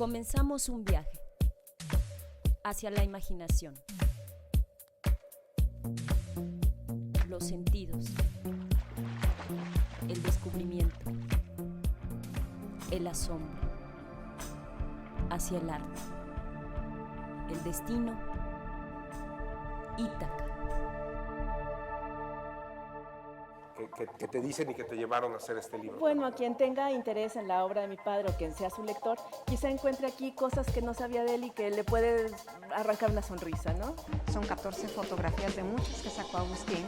Comenzamos un viaje hacia la imaginación, los sentidos, el descubrimiento, el asombro, hacia el arte, el destino, Ítaca. Que te dicen y que te llevaron a hacer este libro? Bueno, a quien tenga interés en la obra de mi padre o quien sea su lector, quizá encuentre aquí cosas que no sabía de él y que le puede arrancar una sonrisa, ¿no? Son 14 fotografías de muchas que sacó Agustín.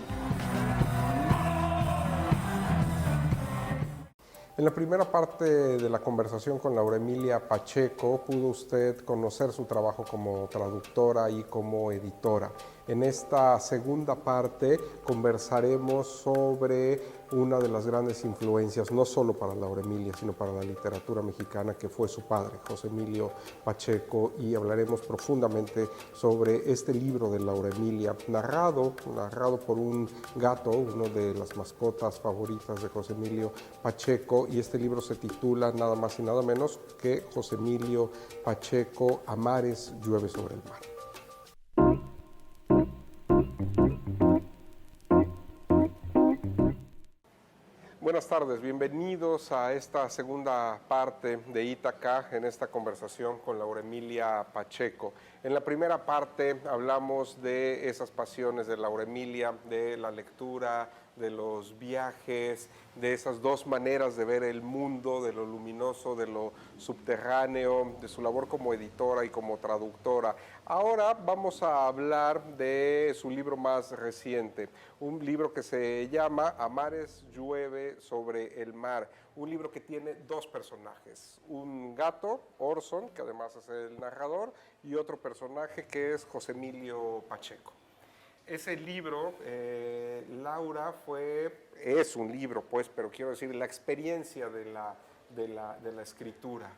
En la primera parte de la conversación con Laura Emilia Pacheco pudo usted conocer su trabajo como traductora y como editora. En esta segunda parte conversaremos sobre una de las grandes influencias, no solo para Laura Emilia, sino para la literatura mexicana, que fue su padre, José Emilio Pacheco, y hablaremos profundamente sobre este libro de Laura Emilia, narrado por un gato, una de las mascotas favoritas de José Emilio Pacheco, y este libro se titula nada más y nada menos que José Emilio Pacheco, A mares llueve sobre el mar. Buenas tardes, bienvenidos a esta segunda parte de Ítaca, en esta conversación con Laura Emilia Pacheco. En la primera parte hablamos de esas pasiones de Laura Emilia, de la lectura, de los viajes, de esas dos maneras de ver el mundo, de lo luminoso, de lo subterráneo, de su labor como editora y como traductora. Ahora vamos a hablar de su libro más reciente, un libro que se llama A mares llueve sobre el mar, un libro que tiene dos personajes, un gato, Orson, que además es el narrador, y otro personaje que es José Emilio Pacheco. Ese libro, Laura, es un libro, pues, pero quiero decir, la experiencia de la escritura.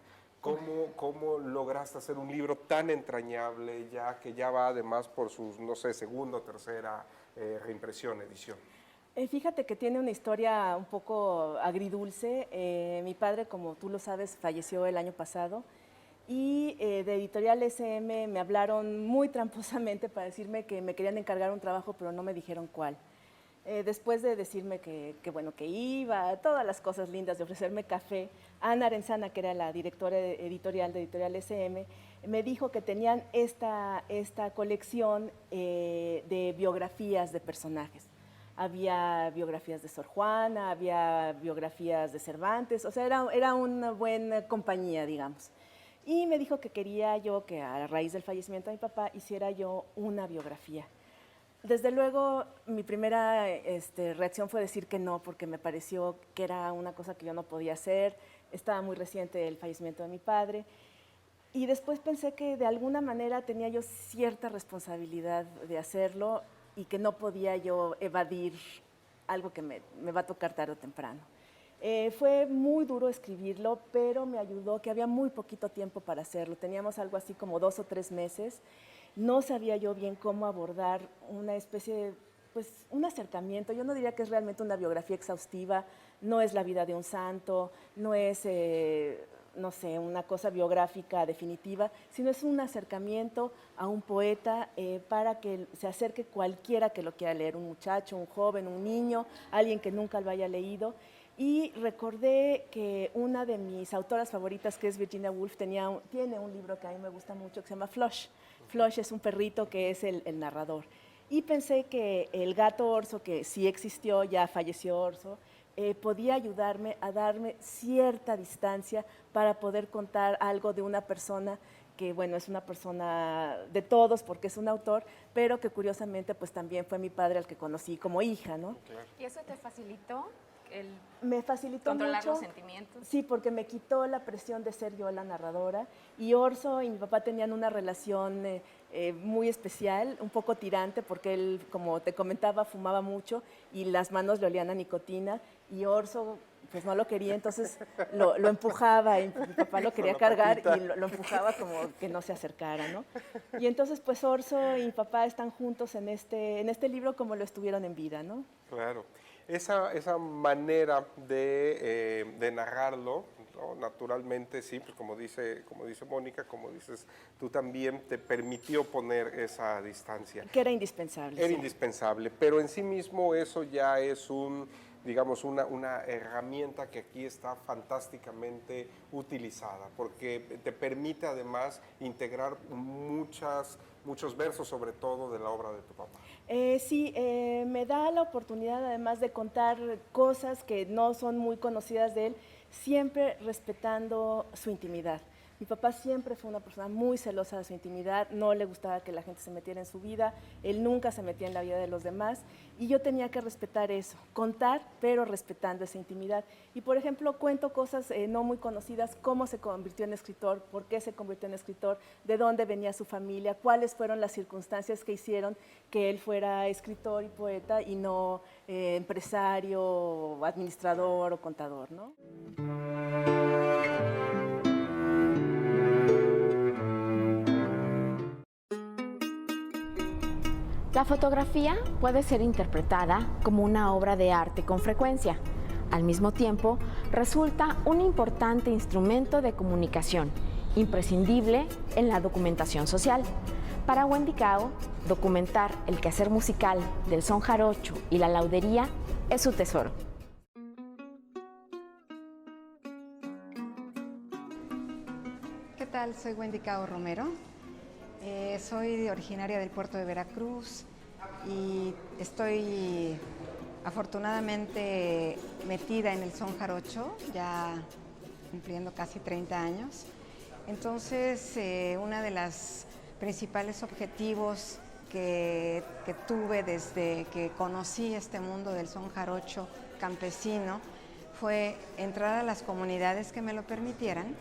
¿Cómo lograste hacer un libro tan entrañable, ya que ya va además por sus, no sé, segunda o tercera reimpresión, edición? Fíjate que tiene una historia un poco agridulce. Mi padre, como tú lo sabes, falleció el año pasado. Y de Editorial SM me hablaron muy tramposamente para decirme que me querían encargar un trabajo, pero no me dijeron cuál. Después de decirme que iba, todas las cosas lindas, de ofrecerme café, Ana Arenzana, que era la directora editorial de Editorial SM, me dijo que tenían esta colección de biografías de personajes. Había biografías de Sor Juana, había biografías de Cervantes, o sea, era una buena compañía, digamos. Y me dijo que quería yo que a raíz del fallecimiento de mi papá hiciera yo una biografía. Desde luego, mi primera reacción fue decir que no, porque me pareció que era una cosa que yo no podía hacer. Estaba muy reciente el fallecimiento de mi padre. Y después pensé que de alguna manera tenía yo cierta responsabilidad de hacerlo y que no podía yo evadir algo que me va a tocar tarde o temprano. Fue muy duro escribirlo, pero me ayudó que había muy poquito tiempo para hacerlo. Teníamos algo así como 2 o 3 meses. No sabía yo bien cómo abordar una especie de, pues, un acercamiento. Yo no diría que es realmente una biografía exhaustiva, no es la vida de un santo, no es, no sé, una cosa biográfica definitiva, sino es un acercamiento a un poeta para que se acerque cualquiera que lo quiera leer, un muchacho, un joven, un niño, alguien que nunca lo haya leído. Y recordé que una de mis autoras favoritas, que es Virginia Woolf, tiene un libro que a mí me gusta mucho que se llama Flush. Flush es un perrito que es el narrador. Y pensé que el gato Orso, que sí existió, ya falleció Orso, podía ayudarme a darme cierta distancia para poder contar algo de una persona que, bueno, es una persona de todos porque es un autor, pero que curiosamente pues también fue mi padre al que conocí como hija, ¿no? Claro. ¿Y eso te facilitó me facilitó controlar mucho, los sentimientos? Sí, porque me quitó la presión de ser yo la narradora. Y Orso y mi papá tenían una relación muy especial, un poco tirante, porque él, como te comentaba, fumaba mucho y las manos le olían a nicotina. Y Orso pues no lo quería, entonces lo empujaba y mi papá lo quería cargar y lo empujaba como que no se acercara, ¿no? Y entonces pues Orso y mi papá están juntos en este libro como lo estuvieron en vida, ¿no? Claro. Esa manera de narrarlo, ¿no? Naturalmente, sí, pues como dice Mónica, como dices, tú también te permitió poner esa distancia. Que era indispensable. Era sí. indispensable, pero en sí mismo eso ya es digamos, una herramienta que aquí está fantásticamente utilizada, porque te permite además integrar muchos versos, sobre todo de la obra de tu papá. Sí, me da la oportunidad además de contar cosas que no son muy conocidas de él, siempre respetando su intimidad. Mi papá siempre fue una persona muy celosa de su intimidad, no le gustaba que la gente se metiera en su vida, él nunca se metía en la vida de los demás y yo tenía que respetar eso, contar pero respetando esa intimidad. Y por ejemplo cuento cosas no muy conocidas, cómo se convirtió en escritor, por qué se convirtió en escritor, de dónde venía su familia, cuáles fueron las circunstancias que hicieron que él fuera escritor y poeta y no empresario, administrador o contador, ¿no? La fotografía puede ser interpretada como una obra de arte con frecuencia. Al mismo tiempo, resulta un importante instrumento de comunicación, imprescindible en la documentación social. Para Wendy Cao, documentar el quehacer musical del son jarocho y la laudería es su tesoro. ¿Qué tal? Soy Wendy Cao Romero. Soy originaria del puerto de Veracruz y estoy afortunadamente metida en el son jarocho, ya cumpliendo casi 30 años. Entonces, uno de los principales objetivos que tuve desde que conocí este mundo del son jarocho campesino fue entrar a las comunidades que me lo permitieran,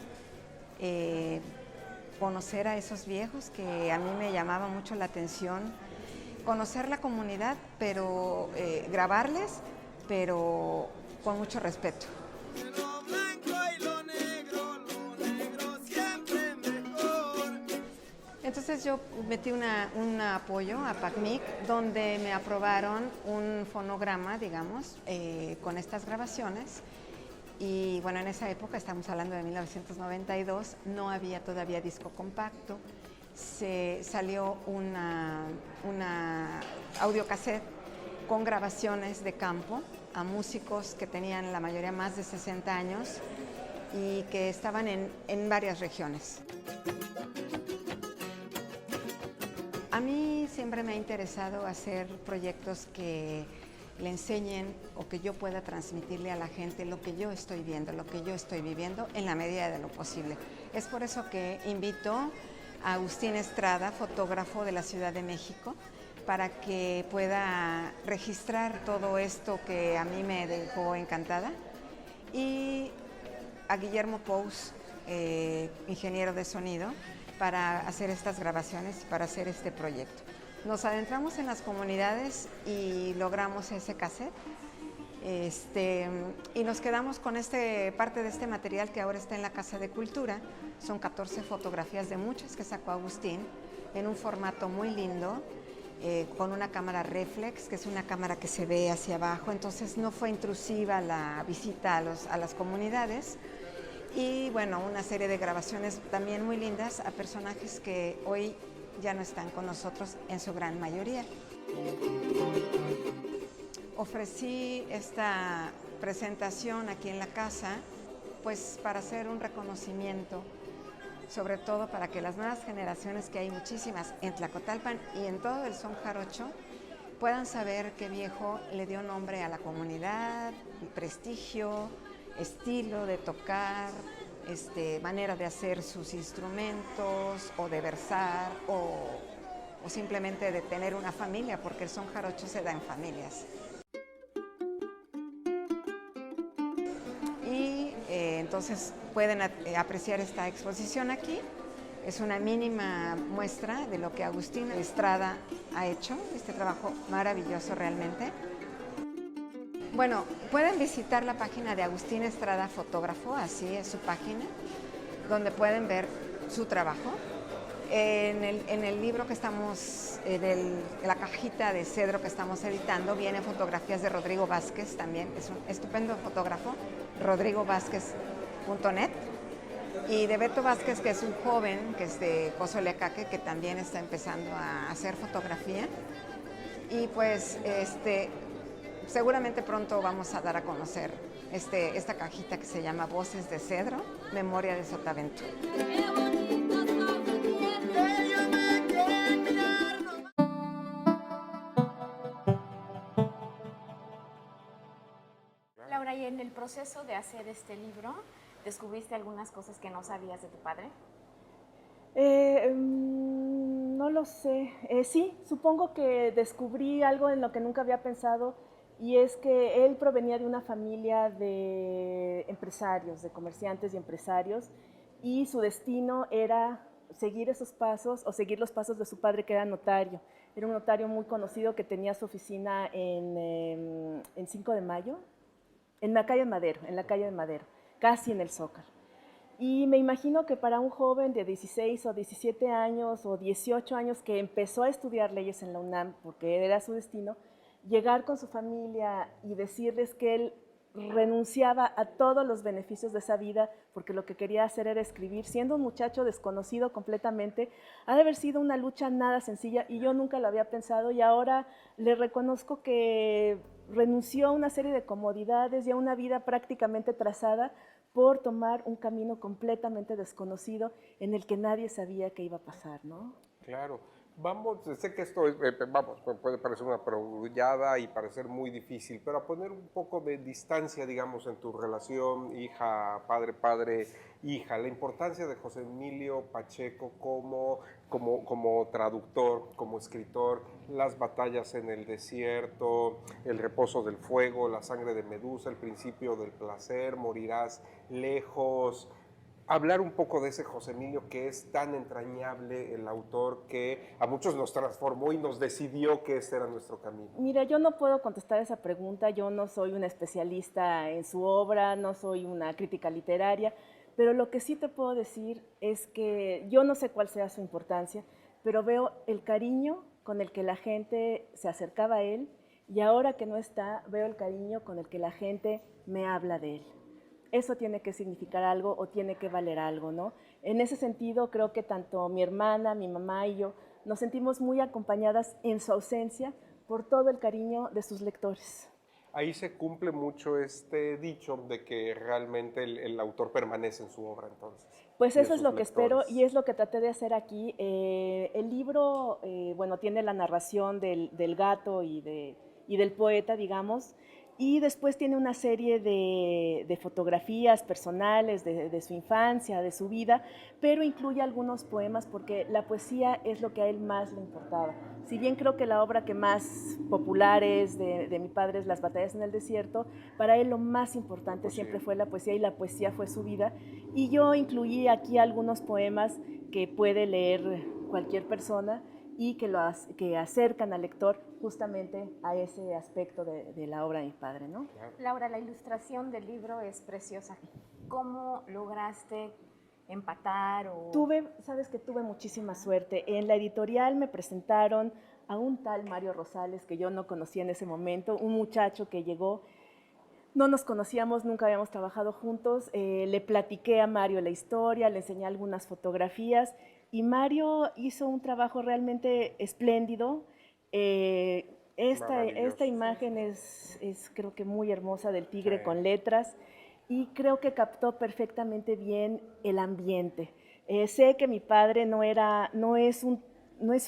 conocer a esos viejos que a mí me llamaba mucho la atención, conocer la comunidad, pero grabarles, pero con mucho respeto. Entonces yo metí un apoyo a PACMIC, donde me aprobaron un fonograma, digamos, con estas grabaciones. Y bueno, en esa época, estamos hablando de 1992, no había todavía disco compacto. Salió una audiocassette con grabaciones de campo a músicos que tenían la mayoría más de 60 años y que estaban en varias regiones. A mí siempre me ha interesado hacer proyectos que le enseñen o que yo pueda transmitirle a la gente lo que yo estoy viendo, lo que yo estoy viviendo en la medida de lo posible. Es por eso que invito a Agustín Estrada, fotógrafo de la Ciudad de México, para que pueda registrar todo esto que a mí me dejó encantada, y a Guillermo Pous, ingeniero de sonido, para hacer estas grabaciones y para hacer este proyecto. Nos adentramos en las comunidades y logramos ese cassette, y nos quedamos con parte de este material que ahora está en la Casa de Cultura. Son 14 fotografías de muchas que sacó Agustín en un formato muy lindo, con una cámara reflex, que es una cámara que se ve hacia abajo, entonces no fue intrusiva la visita a las comunidades. Y bueno, una serie de grabaciones también muy lindas a personajes que hoy ya no están con nosotros en su gran mayoría. Ofrecí esta presentación aquí en la casa, pues para hacer un reconocimiento, sobre todo para que las nuevas generaciones, que hay muchísimas en Tlacotalpan y en todo el son jarocho, puedan saber que Viejo le dio nombre a la comunidad, prestigio, estilo de tocar, manera de hacer sus instrumentos, o de versar, o simplemente de tener una familia, porque el son jarocho se da en familias. Y entonces pueden apreciar esta exposición aquí. Es una mínima muestra de lo que Agustín Estrada ha hecho, este trabajo maravilloso realmente. Bueno, pueden visitar la página de Agustín Estrada Fotógrafo, así es su página, donde pueden ver su trabajo. En el libro que estamos, la cajita de cedro que estamos editando, vienen fotografías de Rodrigo Vázquez también, es un estupendo fotógrafo, Rodrigo Vázquez, www.betovázquez.net, y de Beto Vázquez, que es un joven que es de Cozoleacaque, que también está empezando a hacer fotografía. Y pues seguramente pronto vamos a dar a conocer esta cajita que se llama Voces de Cedro, Memoria de Sotavento. Laura, y en el proceso de hacer este libro, ¿descubriste algunas cosas que no sabías de tu padre? No lo sé. Sí, supongo que descubrí algo en lo que nunca había pensado, y es que él provenía de una familia de empresarios, de comerciantes y empresarios, y su destino era seguir esos pasos o seguir los pasos de su padre, que era notario. Era un notario muy conocido que tenía su oficina en 5 de Mayo, en la calle de Madero, casi en el Zócalo. Y me imagino que para un joven de 16 o 17 años o 18 años que empezó a estudiar leyes en la UNAM, porque era su destino, llegar con su familia y decirles que él renunciaba a todos los beneficios de esa vida porque lo que quería hacer era escribir, siendo un muchacho desconocido completamente, ha de haber sido una lucha nada sencilla, y yo nunca lo había pensado, y ahora le reconozco que renunció a una serie de comodidades y a una vida prácticamente trazada por tomar un camino completamente desconocido en el que nadie sabía qué iba a pasar, ¿no? Claro. Vamos, sé que esto puede parecer una perogrullada y parecer muy difícil, pero a poner un poco de distancia, digamos, en tu relación hija, padre, padre, hija, la importancia de José Emilio Pacheco como traductor, como escritor, las batallas en el desierto, el reposo del fuego, la sangre de Medusa, el principio del placer, morirás lejos. Hablar un poco de ese José Emilio, que es tan entrañable, el autor que a muchos nos transformó y nos decidió que ese era nuestro camino. Mira, yo no puedo contestar esa pregunta, yo no soy una especialista en su obra, no soy una crítica literaria, pero lo que sí te puedo decir es que yo no sé cuál sea su importancia, pero veo el cariño con el que la gente se acercaba a él, y ahora que no está, veo el cariño con el que la gente me habla de él. Eso tiene que significar algo o tiene que valer algo, ¿no? En ese sentido, creo que tanto mi hermana, mi mamá y yo nos sentimos muy acompañadas en su ausencia por todo el cariño de sus lectores. Ahí se cumple mucho este dicho de que realmente el autor permanece en su obra, entonces. Pues eso es lo que lectores. espero, y es lo que traté de hacer aquí. El libro, bueno, tiene la narración del gato y del poeta, digamos, y después tiene una serie de fotografías personales de su infancia, de su vida, pero incluye algunos poemas porque la poesía es lo que a él más le importaba. Si bien creo que la obra que más popular es de mi padre es Las batallas en el desierto, para él lo más importante siempre fue la poesía, y la poesía fue su vida. Y yo incluí aquí algunos poemas que puede leer cualquier persona y que acercan al lector justamente a ese aspecto de la obra de mi padre, ¿no? Laura, la ilustración del libro es preciosa. ¿Cómo lograste empatar? Sabes que tuve muchísima suerte. En la editorial me presentaron a un tal Mario Rosales, que yo no conocía en ese momento, un muchacho que llegó. No nos conocíamos, nunca habíamos trabajado juntos. Le platiqué a Mario la historia, le enseñé algunas fotografías, y Mario hizo un trabajo realmente espléndido. Esta imagen es creo que muy hermosa, del tigre con letras, y creo que captó perfectamente bien el ambiente. Sé que mi padre no es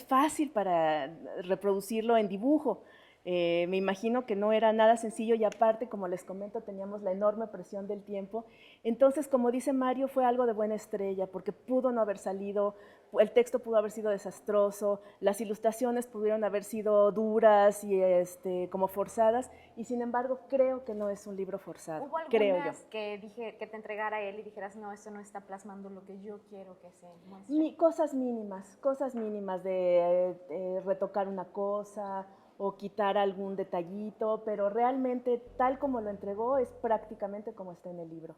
fácil para reproducirlo en dibujo. Me imagino que no era nada sencillo, y aparte, como les comento, teníamos la enorme presión del tiempo. Entonces, como dice Mario, fue algo de buena estrella, porque pudo no haber salido, el texto pudo haber sido desastroso, las ilustraciones pudieron haber sido duras y como forzadas, y sin embargo creo que no es un libro forzado. ¿Hubo creo algunas yo. que te entregara él y dijeras, no, esto no está plasmando lo que yo quiero que se muestre? Cosas mínimas de retocar una cosa o quitar algún detallito, pero realmente tal como lo entregó es prácticamente como está en el libro.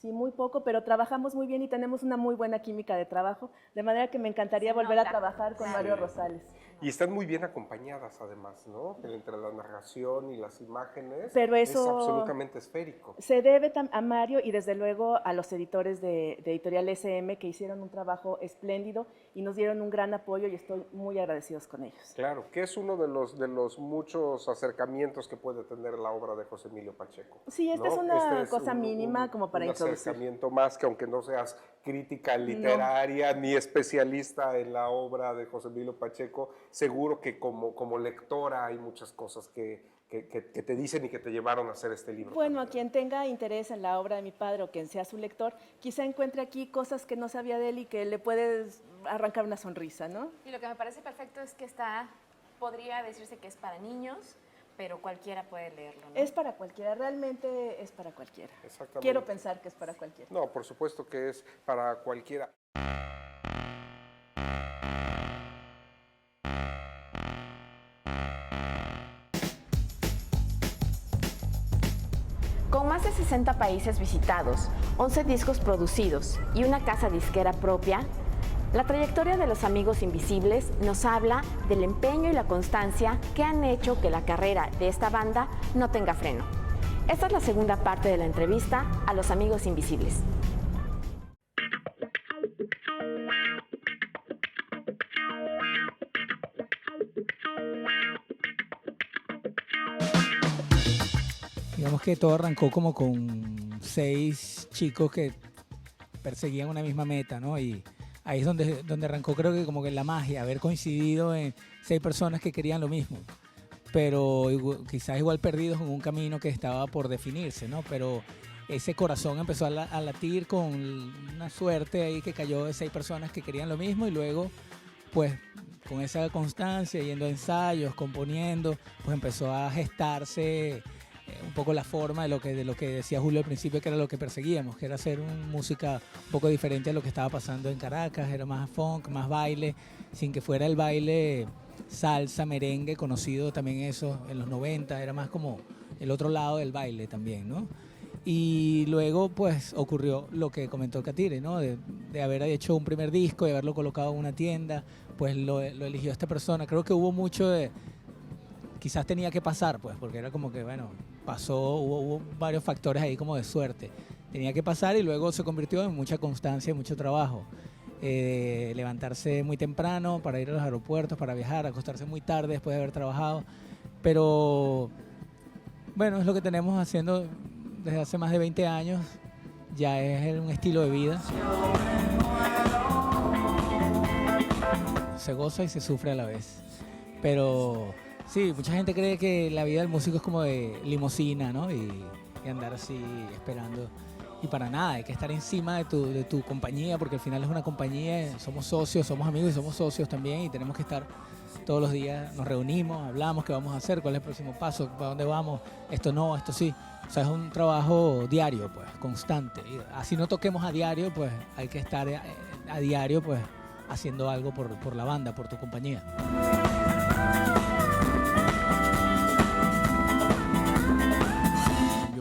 Sí, muy poco, pero trabajamos muy bien y tenemos una muy buena química de trabajo, de manera que me encantaría volver a trabajar con Mario Rosales. Y están muy bien acompañadas además, ¿no? Entre la narración y las imágenes Pero es eso absolutamente esférico. se debe a Mario y desde luego a los editores de Editorial SM que hicieron un trabajo espléndido y nos dieron un gran apoyo y estoy muy agradecidos con ellos. Claro, que es uno de los muchos acercamientos que puede tener la obra de José Emilio Pacheco. Sí, esta ¿no? es una Este es cosa mínima como para introducir. Un acercamiento más que aunque no seas crítica literaria ni especialista en la obra de José Emilio Pacheco, seguro que como lectora hay muchas cosas que te dicen y que te llevaron a hacer este libro. Bueno, también. a quien tenga interés en la obra de mi padre o quien sea su lector, quizá encuentre aquí cosas que no sabía de él y que le puede arrancar una sonrisa, ¿no? Y lo que me parece perfecto es que podría decirse que es para niños, pero cualquiera puede leerlo, ¿no? Es para cualquiera, realmente es para cualquiera. Exactamente. Quiero pensar que es para cualquiera. No, por supuesto que es para cualquiera. Con más de 60 países visitados, 11 discos producidos y una casa disquera propia, la trayectoria de los Amigos Invisibles nos habla del empeño y la constancia que han hecho que la carrera de esta banda no tenga freno. Esta es la segunda parte de la entrevista a los Amigos Invisibles. Digamos que todo arrancó como con 6 chicos que perseguían una misma meta, ¿no? Y ahí es donde arrancó, creo que como que la magia, haber coincidido en 6 personas que querían lo mismo, pero quizás igual perdidos en un camino que estaba por definirse, ¿no? Pero ese corazón empezó a latir con una suerte ahí que cayó de 6 personas que querían lo mismo y luego, pues, con esa constancia, yendo a ensayos, componiendo, pues empezó a gestarse un poco la forma de lo que decía Julio al principio, que era lo que perseguíamos, que era hacer una música un poco diferente a lo que estaba pasando en Caracas, era más funk, más baile, sin que fuera el baile salsa, merengue, conocido también eso en los 90, era más como el otro lado del baile también, ¿no? Y luego pues ocurrió lo que comentó Katire, ¿no? De haber hecho un primer disco, de haberlo colocado en una tienda, pues lo eligió esta persona. Creo que hubo mucho de... Quizás tenía que pasar, pues, porque era como que, bueno, pasó, hubo varios factores ahí como de suerte. Tenía que pasar y luego se convirtió en mucha constancia y mucho trabajo. Levantarse muy temprano para ir a los aeropuertos, para viajar, acostarse muy tarde después de haber trabajado. Pero, bueno, es lo que tenemos haciendo desde hace más de 20 años. Ya es un estilo de vida. Se goza y se sufre a la vez. Pero... sí, mucha gente cree que la vida del músico es como de limusina, ¿no? Y andar así esperando. Y para nada, hay que estar encima de tu compañía, porque al final es una compañía, somos socios, somos amigos y somos socios también, y tenemos que estar todos los días, nos reunimos, hablamos qué vamos a hacer, cuál es el próximo paso, para dónde vamos, esto no, esto sí. O sea, es un trabajo diario, pues, constante. Y así no toquemos a diario, pues hay que estar a diario, pues, haciendo algo por la banda, por tu compañía.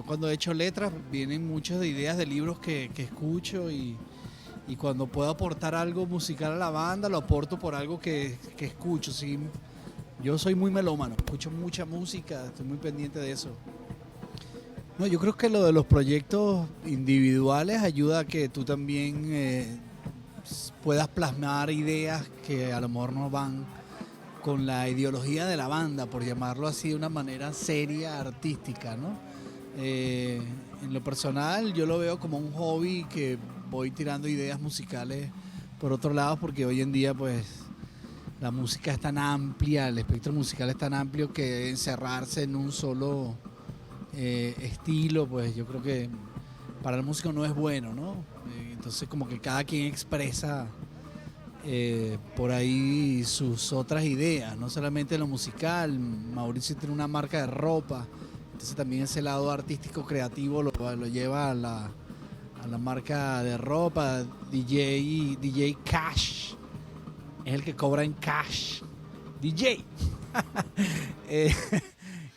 Cuando he hecho letras vienen muchas ideas de libros que escucho y cuando puedo aportar algo musical a la banda lo aporto por algo que escucho. ¿Sí? Yo soy muy melómano, escucho mucha música, estoy muy pendiente de eso. No, yo creo que lo de los proyectos individuales ayuda a que tú también puedas plasmar ideas que a lo mejor no van con la ideología de la banda, por llamarlo así de una manera seria, artística, ¿no? En lo personal yo lo veo como un hobby que voy tirando ideas musicales por otro lado, porque hoy en día pues la música es tan amplia, el espectro musical es tan amplio que encerrarse en un solo estilo, pues yo creo que para el músico no es bueno, ¿no? Entonces como que cada quien expresa por ahí sus otras ideas, no solamente lo musical. Mauricio tiene una marca de ropa, entonces también ese lado artístico creativo lo lleva a la marca de ropa. DJ Cash es el que cobra en cash, DJ.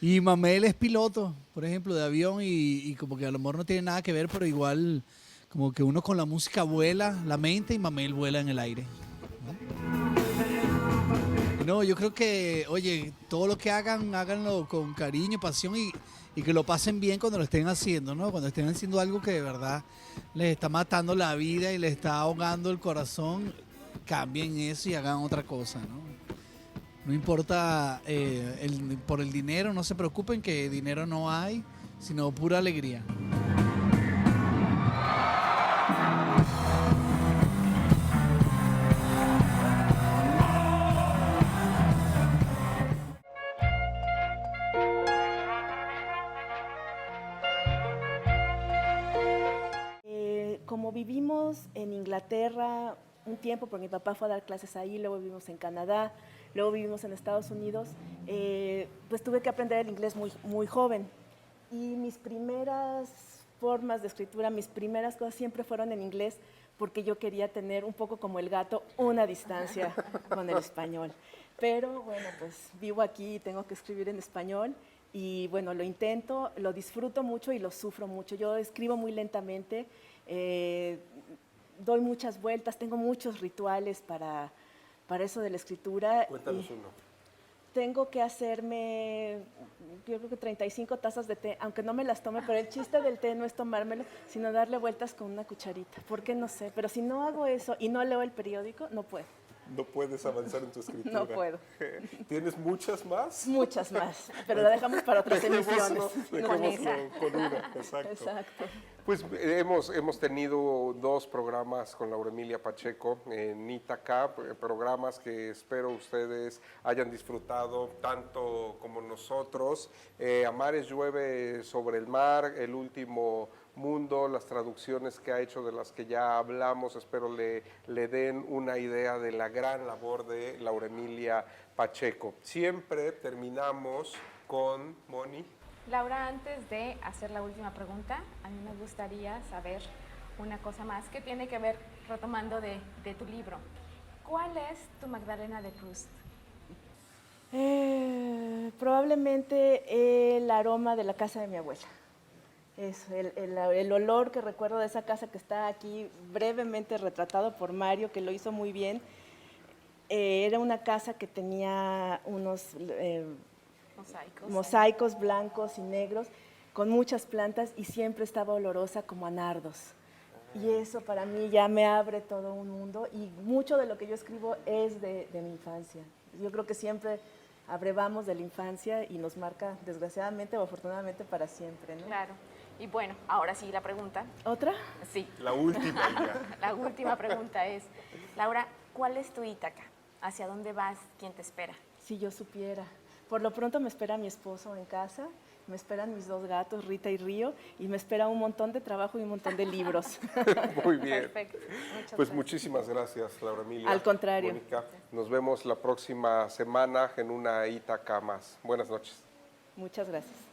Y Mamel es piloto, por ejemplo, de avión y como que a lo mejor no tiene nada que ver, pero igual como que uno con la música vuela la mente y Mamel vuela en el aire. No, yo creo que, oye, todo lo que hagan, háganlo con cariño, pasión y que lo pasen bien cuando lo estén haciendo, ¿no? Cuando estén haciendo algo que de verdad les está matando la vida y les está ahogando el corazón, cambien eso y hagan otra cosa, ¿no? No importa por el dinero, no se preocupen que dinero no hay, sino pura alegría. Como vivimos en Inglaterra un tiempo, porque mi papá fue a dar clases ahí, luego vivimos en Canadá, luego vivimos en Estados Unidos, pues tuve que aprender el inglés muy joven. Y mis primeras formas de escritura, mis primeras cosas siempre fueron en inglés, porque yo quería tener un poco como el gato, una distancia con el español. Pero bueno, pues vivo aquí y tengo que escribir en español. Y bueno, lo intento, lo disfruto mucho y lo sufro mucho. Yo escribo muy lentamente, doy muchas vueltas, tengo muchos rituales para eso de la escritura. Cuéntanos uno. Tengo que hacerme, yo creo que 35 tazas de té, aunque no me las tome, pero el chiste del té no es tomármelo, sino darle vueltas con una cucharita. ¿Por qué? No sé, pero si no hago eso y no leo el periódico, no puedo. No puedes avanzar en tu escritura. No puedo. ¿Tienes muchas más? Muchas más, pero la dejamos para otras emisiones. Dejémoslo con una, exacto. Exacto. Pues hemos tenido 2 programas con Laura Emilia Pacheco en Ítaca, programas que espero ustedes hayan disfrutado tanto como nosotros. A mares llueve sobre el mar, El último mundo, las traducciones que ha hecho de las que ya hablamos, espero le den una idea de la gran labor de Laura Emilia Pacheco. Siempre terminamos con Moni. Laura, antes de hacer la última pregunta, a mí me gustaría saber una cosa más que tiene que ver, retomando de tu libro. ¿Cuál es tu Magdalena de Proust? Probablemente el aroma de la casa de mi abuela. Es el olor que recuerdo de esa casa que está aquí brevemente retratado por Mario, que lo hizo muy bien. Era una casa que tenía unos mosaicos blancos y negros con muchas plantas y siempre estaba olorosa como a nardos. Y eso para mí ya me abre todo un mundo y mucho de lo que yo escribo es de mi infancia. Yo creo que siempre abrevamos de la infancia y nos marca desgraciadamente o afortunadamente para siempre, ¿no? Claro. Y bueno, ahora sí la pregunta. ¿Otra? Sí. La última ya. La última pregunta es, Laura, ¿cuál es tu Ítaca? ¿Hacia dónde vas? ¿Quién te espera? Si yo supiera. Por lo pronto me espera mi esposo en casa, me esperan mis 2 gatos, Rita y Río, y me espera un montón de trabajo y un montón de libros. Muy bien. Perfecto. Muchas Pues gracias. muchísimas gracias, Laura Emilia. Al contrario. Mónica, nos vemos la próxima semana en una Ítaca más. Buenas noches. Muchas gracias.